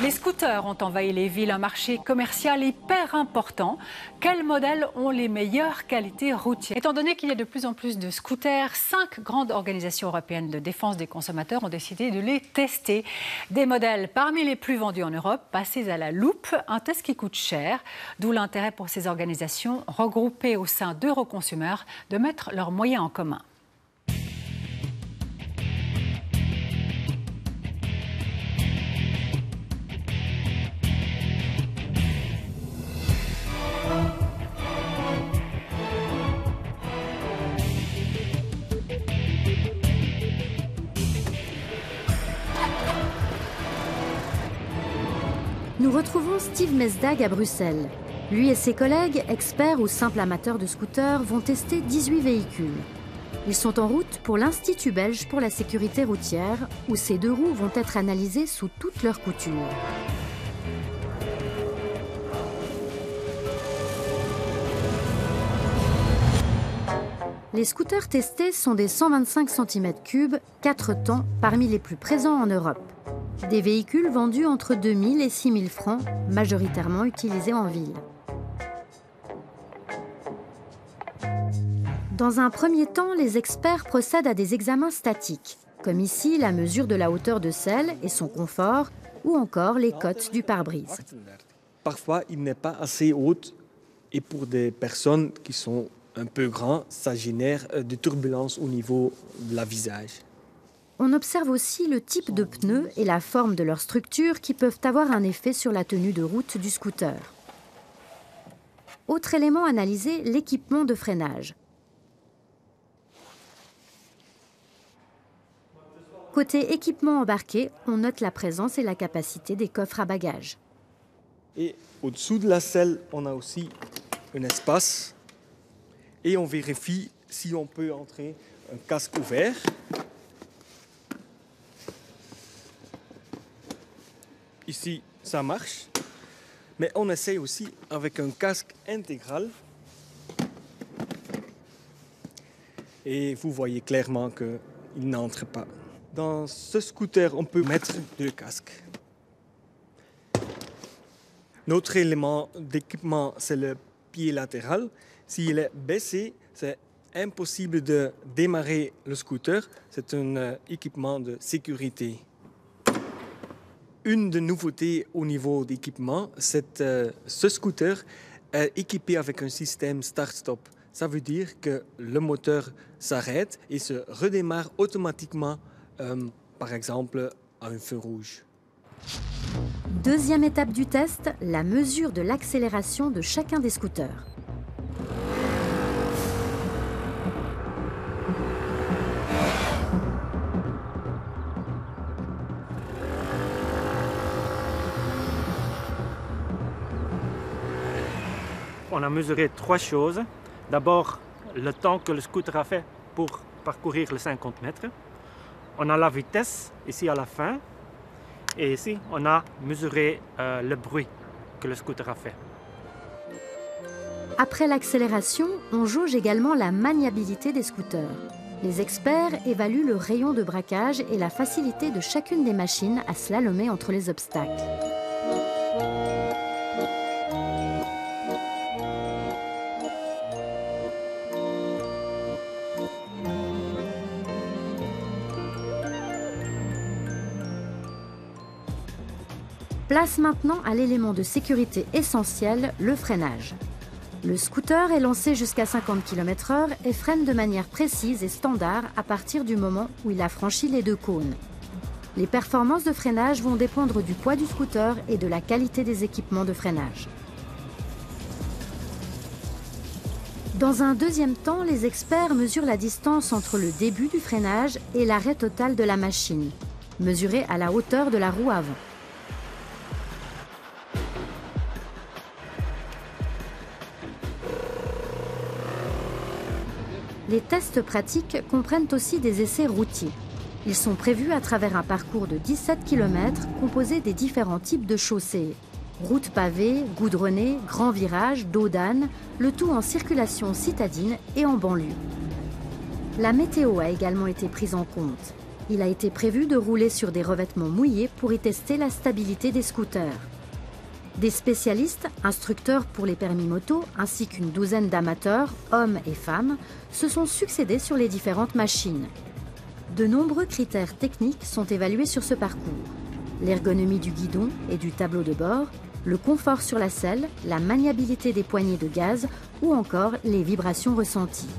Les scooters ont envahi les villes, un marché commercial hyper important. Quels modèles ont les meilleures qualités routières? Étant donné qu'il y a de plus en plus de scooters, 5 grandes organisations européennes de défense des consommateurs ont décidé de les tester. Des modèles parmi les plus vendus en Europe, passés à la loupe, un test qui coûte cher. D'où l'intérêt pour ces organisations regroupées au sein d'Euroconsumer de mettre leurs moyens en commun. Nous retrouvons Steve Mesdag à Bruxelles. Lui et ses collègues, experts ou simples amateurs de scooters, vont tester 18 véhicules. Ils sont en route pour l'Institut belge pour la sécurité routière, où ces 2 roues vont être analysées sous toutes leurs coutures. Les scooters testés sont des 125 cm3, 4 temps, parmi les plus présents en Europe. Des véhicules vendus entre 2 000 et 6 000 francs, majoritairement utilisés en ville. Dans un premier temps, les experts procèdent à des examens statiques, comme ici la mesure de la hauteur de selle et son confort, ou encore les cotes du pare-brise. Parfois, il n'est pas assez haut et pour des personnes qui sont un peu grandes, ça génère des turbulences au niveau de la visage. On observe aussi le type de pneus et la forme de leur structure qui peuvent avoir un effet sur la tenue de route du scooter. Autre élément analysé, l'équipement de freinage. Côté équipement embarqué, on note la présence et la capacité des coffres à bagages. Et au-dessous de la selle, on a aussi un espace et on vérifie si on peut entrer un casque ouvert. Ici, ça marche, mais on essaye aussi avec un casque intégral. Et vous voyez clairement qu'il n'entre pas. Dans ce scooter, on peut mettre 2 casques. Notre élément d'équipement, c'est le pied latéral. S'il est baissé, c'est impossible de démarrer le scooter. C'est un équipement de sécurité. Une des nouveautés au niveau d'équipement, c'est ce scooter est équipé avec un système start-stop. Ça veut dire que le moteur s'arrête et se redémarre automatiquement, par exemple, à un feu rouge. Deuxième étape du test, la mesure de l'accélération de chacun des scooters. On a mesuré 3 choses. D'abord, le temps que le scooter a fait pour parcourir les 50 mètres. On a la vitesse ici à la fin. Et ici, on a mesuré le bruit que le scooter a fait. Après l'accélération, on jauge également la maniabilité des scooters. Les experts évaluent le rayon de braquage et la facilité de chacune des machines à slalomer entre les obstacles. Place maintenant à l'élément de sécurité essentiel, le freinage. Le scooter est lancé jusqu'à 50 km/h et freine de manière précise et standard à partir du moment où il a franchi les 2 cônes. Les performances de freinage vont dépendre du poids du scooter et de la qualité des équipements de freinage. Dans un deuxième temps, les experts mesurent la distance entre le début du freinage et l'arrêt total de la machine, mesurée à la hauteur de la roue avant. Les tests pratiques comprennent aussi des essais routiers. Ils sont prévus à travers un parcours de 17 km composé des différents types de chaussées. Routes pavées, goudronnées, grands virages, dos d'âne, le tout en circulation citadine et en banlieue. La météo a également été prise en compte. Il a été prévu de rouler sur des revêtements mouillés pour y tester la stabilité des scooters. Des spécialistes, instructeurs pour les permis moto, ainsi qu'une douzaine d'amateurs, hommes et femmes, se sont succédés sur les différentes machines. De nombreux critères techniques sont évalués sur ce parcours. L'ergonomie du guidon et du tableau de bord, le confort sur la selle, la maniabilité des poignées de gaz ou encore les vibrations ressenties.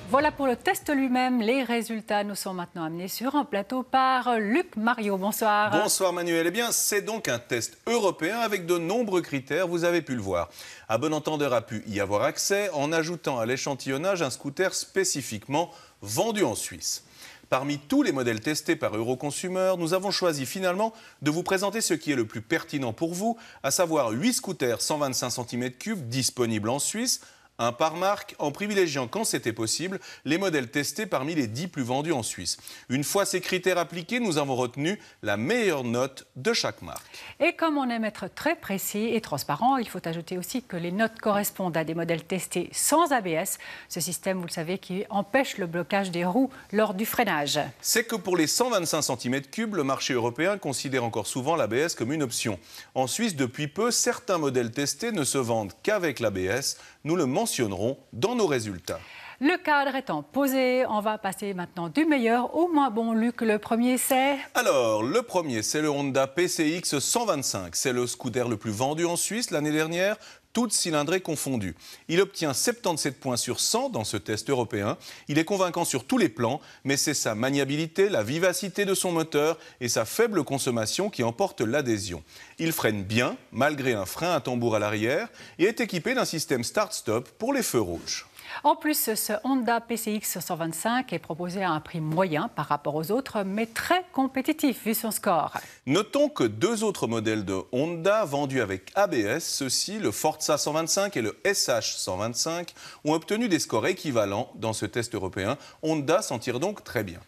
Voilà pour le test lui-même. Les résultats nous sont maintenant amenés sur un plateau par Luc Mario. Bonsoir. Bonsoir Manuel. Eh bien, c'est donc un test européen avec de nombreux critères, vous avez pu le voir. À bon entendeur a pu y avoir accès en ajoutant à l'échantillonnage un scooter spécifiquement vendu en Suisse. Parmi tous les modèles testés par Euroconsumer, nous avons choisi finalement de vous présenter ce qui est le plus pertinent pour vous, à savoir 8 scooters 125 cm3 disponibles en Suisse, un par marque, en privilégiant, quand c'était possible, les modèles testés parmi les 10 plus vendus en Suisse. Une fois ces critères appliqués, nous avons retenu la meilleure note de chaque marque. Et comme on aime être très précis et transparent, il faut ajouter aussi que les notes correspondent à des modèles testés sans ABS. Ce système, vous le savez, qui empêche le blocage des roues lors du freinage. C'est que pour les 125 cm3, le marché européen considère encore souvent l'ABS comme une option. En Suisse, depuis peu, certains modèles testés ne se vendent qu'avec l'ABS. Nous le mentionnerons dans nos résultats. Le cadre étant posé, on va passer maintenant du meilleur au moins bon. Luc, le premier c'est... Alors, le premier, c'est le Honda PCX 125. C'est le scooter le plus vendu en Suisse l'année dernière, toutes cylindrées confondues. Il obtient 77 points sur 100 dans ce test européen. Il est convaincant sur tous les plans, mais c'est sa maniabilité, la vivacité de son moteur et sa faible consommation qui emportent l'adhésion. Il freine bien, malgré un frein à tambour à l'arrière, et est équipé d'un système start-stop pour les feux rouges. En plus, ce Honda PCX 125 est proposé à un prix moyen par rapport aux autres, mais très compétitif vu son score. Notons que 2 autres modèles de Honda vendus avec ABS, ceux-ci, le Forza 125 et le SH 125, ont obtenu des scores équivalents dans ce test européen. Honda s'en tire donc très bien.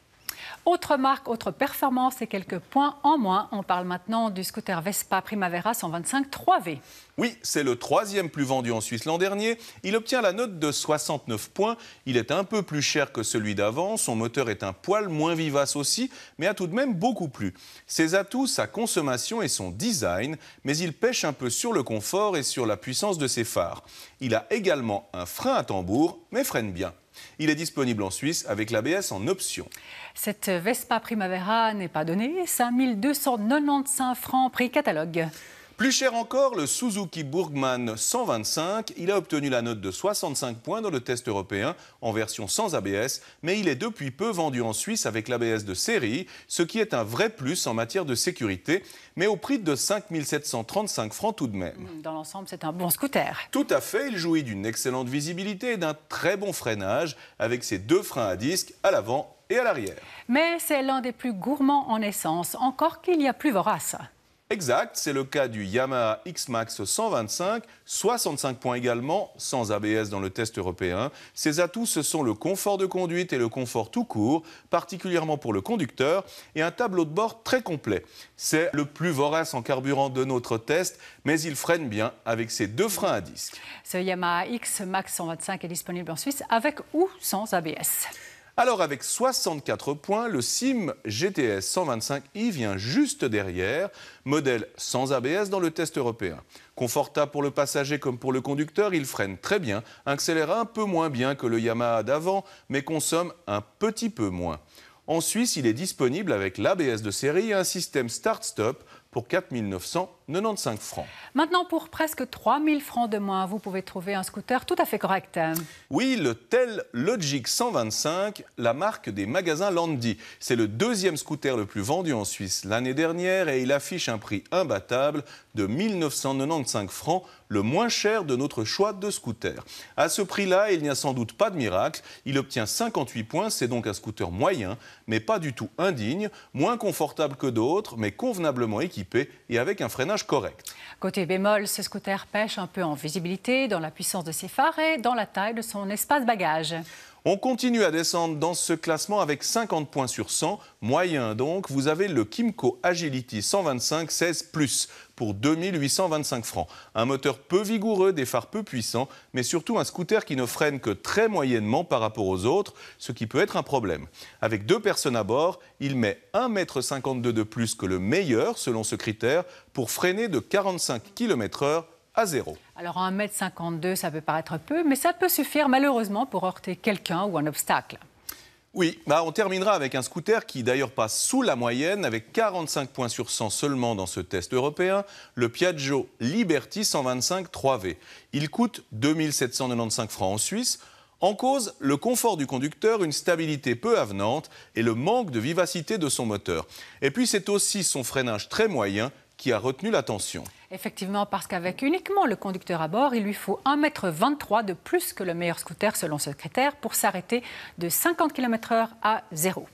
Autre marque, autre performance et quelques points en moins. On parle maintenant du scooter Vespa Primavera 125 3V. Oui, c'est le 3e plus vendu en Suisse l'an dernier. Il obtient la note de 69 points. Il est un peu plus cher que celui d'avant. Son moteur est un poil moins vivace aussi, mais a tout de même beaucoup plu. Ses atouts, sa consommation et son design, mais il pêche un peu sur le confort et sur la puissance de ses phares. Il a également un frein à tambour, mais freine bien. Il est disponible en Suisse avec l'ABS en option. Cette Vespa Primavera n'est pas donnée, 5 295 francs prix catalogue. Plus cher encore, le Suzuki Burgman 125. Il a obtenu la note de 65 points dans le test européen en version sans ABS, mais il est depuis peu vendu en Suisse avec l'ABS de série, ce qui est un vrai plus en matière de sécurité, mais au prix de 5 735 francs tout de même. Dans l'ensemble, c'est un bon scooter. Tout à fait, il jouit d'une excellente visibilité et d'un très bon freinage avec ses 2 freins à disque à l'avant et à l'arrière. Mais c'est l'un des plus gourmands en essence, encore qu'il y a plus vorace. Exact, c'est le cas du Yamaha X-Max 125, 65 points également, sans ABS dans le test européen. Ses atouts, ce sont le confort de conduite et le confort tout court, particulièrement pour le conducteur, et un tableau de bord très complet. C'est le plus vorace en carburant de notre test, mais il freine bien avec ses 2 freins à disque. Ce Yamaha X-Max 125 est disponible en Suisse avec ou sans ABS. Alors avec 64 points, le Sim GTS 125i vient juste derrière, modèle sans ABS dans le test européen. Confortable pour le passager comme pour le conducteur, il freine très bien, accélère un peu moins bien que le Yamaha d'avant, mais consomme un petit peu moins. En Suisse, il est disponible avec l'ABS de série et un système start-stop pour 4 995 francs. Maintenant, pour presque 3 000 francs de moins, vous pouvez trouver un scooter tout à fait correct. Oui, le Tel Logic 125, la marque des magasins Landy. C'est le 2e scooter le plus vendu en Suisse l'année dernière et il affiche un prix imbattable de 1 995 francs, le moins cher de notre choix de scooter. À ce prix-là, il n'y a sans doute pas de miracle. Il obtient 58 points, c'est donc un scooter moyen, mais pas du tout indigne, moins confortable que d'autres, mais convenablement équipé et avec un freinage correct. Côté bémol, ce scooter pêche un peu en visibilité, dans la puissance de ses phares et dans la taille de son espace bagage. On continue à descendre dans ce classement avec 50 points sur 100. Moyen donc, vous avez le Kymco Agility 125 16+, pour 2825 francs. Un moteur peu vigoureux, des phares peu puissants, mais surtout un scooter qui ne freine que très moyennement par rapport aux autres, ce qui peut être un problème. Avec 2 personnes à bord, il met 1,52 m de plus que le meilleur, selon ce critère, pour freiner de 45 km/h à 0. Alors 1,52 m, ça peut paraître peu, mais ça peut suffire malheureusement pour heurter quelqu'un ou un obstacle. Oui, on terminera avec un scooter qui d'ailleurs passe sous la moyenne, avec 45 points sur 100 seulement dans ce test européen, le Piaggio Liberty 125 3V. Il coûte 2795 francs en Suisse. En cause, le confort du conducteur, une stabilité peu avenante et le manque de vivacité de son moteur. Et puis c'est aussi son freinage très moyen qui a retenu l'attention. Effectivement, parce qu'avec uniquement le conducteur à bord, il lui faut 1,23 m de plus que le meilleur scooter selon ce critère pour s'arrêter de 50 km/h à 0.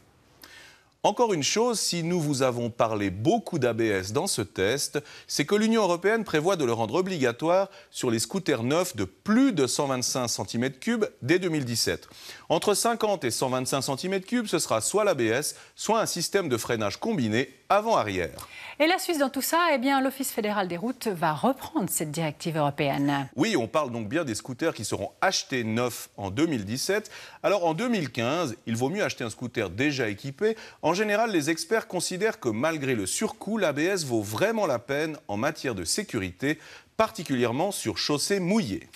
Encore une chose, si nous vous avons parlé beaucoup d'ABS dans ce test, c'est que l'Union européenne prévoit de le rendre obligatoire sur les scooters neufs de plus de 125 cm3 dès 2017. Entre 50 et 125 cm3, ce sera soit l'ABS, soit un système de freinage combiné avant-arrière. Et la Suisse dans tout ça, eh bien, l'Office fédéral des routes va reprendre cette directive européenne. Oui, on parle donc bien des scooters qui seront achetés neufs en 2017. Alors en 2015, il vaut mieux acheter un scooter déjà équipé. En général, les experts considèrent que malgré le surcoût, l'ABS vaut vraiment la peine en matière de sécurité, particulièrement sur chaussées mouillées.